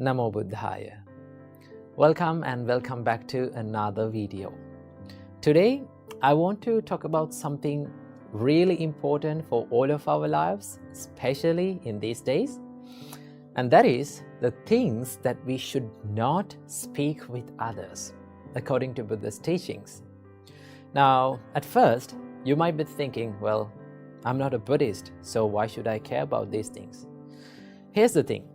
Namo Buddhaya. Welcome back to another video. Today, I want to talk about something really important for all of our lives, especially in these days, and that is the things that we should not speak with others, according to Buddha's teachings. Now, at first, you might be thinking, well, I'm not a Buddhist, so why should I care about these things? Here's the thing.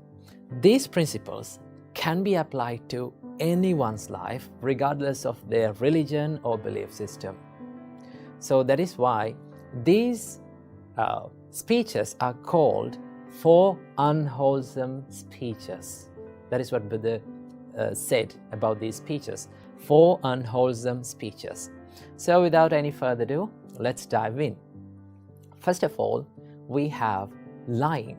These principles can be applied to anyone's life, regardless of their religion or belief system. So that is why these speeches are called four unwholesome speeches. That is what Buddha said about these speeches, four unwholesome speeches. So without any further ado, let's dive in. First of all, we have lying.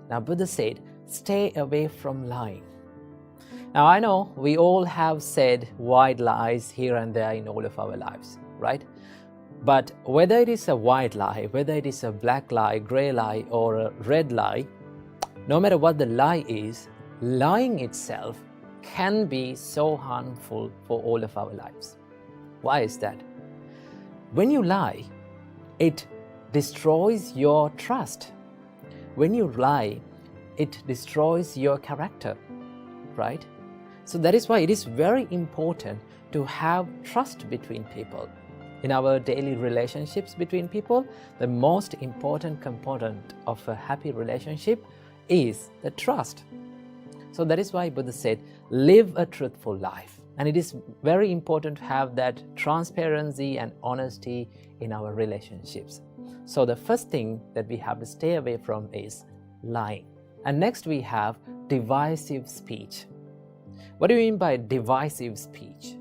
Now Buddha said, stay away from lying. Now I know we all have said white lies here and there in all of our lives, right? But whether it is a white lie, whether it is a black lie, gray lie, or a red lie, no matter what the lie is, lying itself can be so harmful for all of our lives. Why is that? When you lie, it destroys your trust. When you lie, it destroys your character, right? So that is why it is very important to have trust between people. In our daily relationships between people, the most important component of a happy relationship is the trust. So that is why Buddha said, live a truthful life. And it is very important to have that transparency and honesty in our relationships. So the first thing that we have to stay away from is lying. And next we have divisive speech. What do you mean by divisive speech?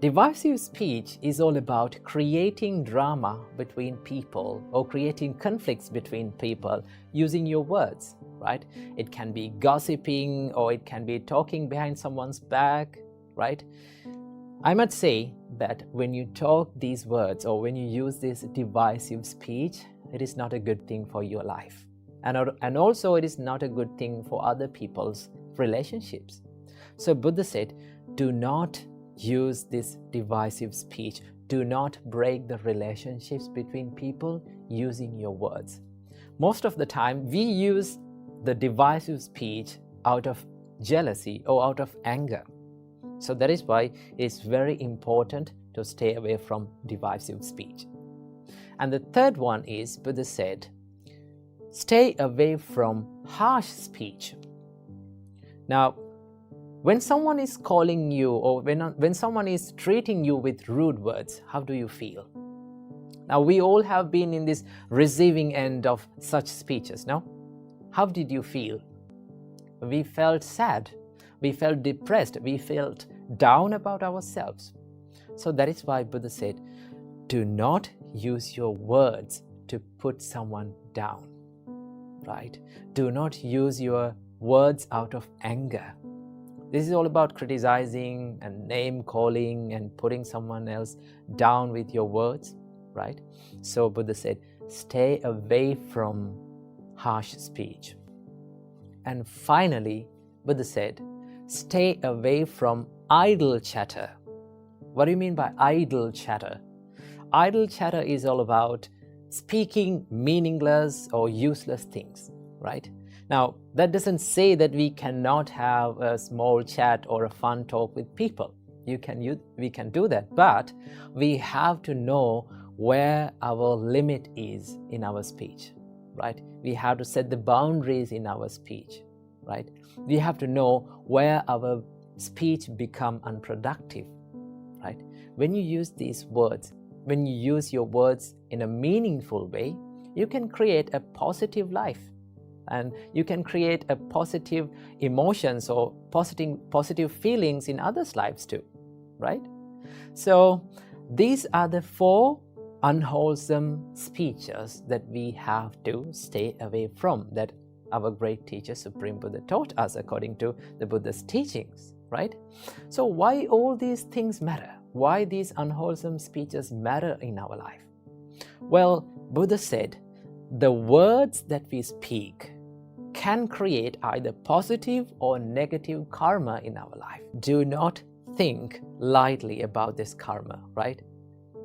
Divisive speech is all about creating drama between people or creating conflicts between people using your words, right? It can be gossiping or it can be talking behind someone's back, right? I must say that when you talk these words or when you use this divisive speech, it is not a good thing for your life. And also it is not a good thing for other people's relationships. So Buddha said, do not use this divisive speech. Do not break the relationships between people using your words. Most of the time, we use the divisive speech out of jealousy or out of anger. So that is why it's very important to stay away from divisive speech. And the third one is, Buddha said, stay away from harsh speech. Now, when someone is calling you or when someone is treating you with rude words, how do you feel? Now, we all have been in this receiving end of such speeches, no? How did you feel? We felt sad, we felt depressed, we felt down about ourselves. So that is why Buddha said, do not use your words to put someone down, right? Do not use your words out of anger. This is all about criticizing and name calling and putting someone else down with your words, right? So Buddha said, stay away from harsh speech. And finally, Buddha said, stay away from idle chatter. What do you mean by idle chatter? Idle chatter is all about speaking meaningless or useless things, right? Now, that doesn't say that we cannot have a small chat or a fun talk with people. We can do that, but we have to know where our limit is in our speech, right? We have to set the boundaries in our speech, right? We have to know where our speech become unproductive, right? When you use these words, when you use your words in a meaningful way, you can create a positive life. And you can create a positive emotions or positive feelings in others' lives too, right? So these are the four unwholesome speeches that we have to stay away from, that our great teacher Supreme Buddha taught us according to the Buddha's teachings, right? So why all these things matter? Why these unwholesome speeches matter in our life? Well, Buddha said, the words that we speak can create either positive or negative karma in our life. Do not think lightly about this karma, right?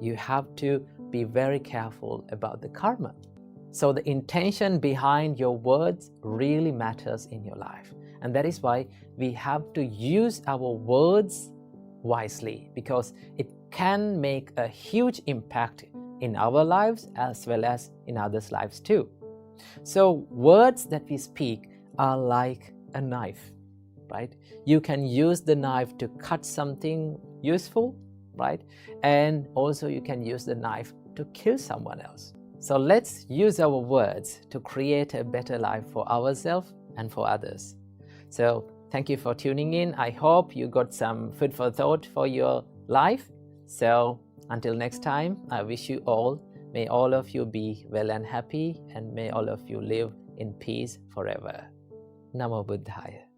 You have to be very careful about the karma. So the intention behind your words really matters in your life. And that is why we have to use our words wisely, because it can make a huge impact in our lives as well as in others' lives too. So words that we speak are like a knife, right? You can use the knife to cut something useful, right? And also you can use the knife to kill someone else. So let's use our words to create a better life for ourselves and for others. So thank you for tuning in. I hope you got some food for thought for your life. So until next time, I wish you all, may all of you be well and happy, and may all of you live in peace forever. Namo Buddhaya.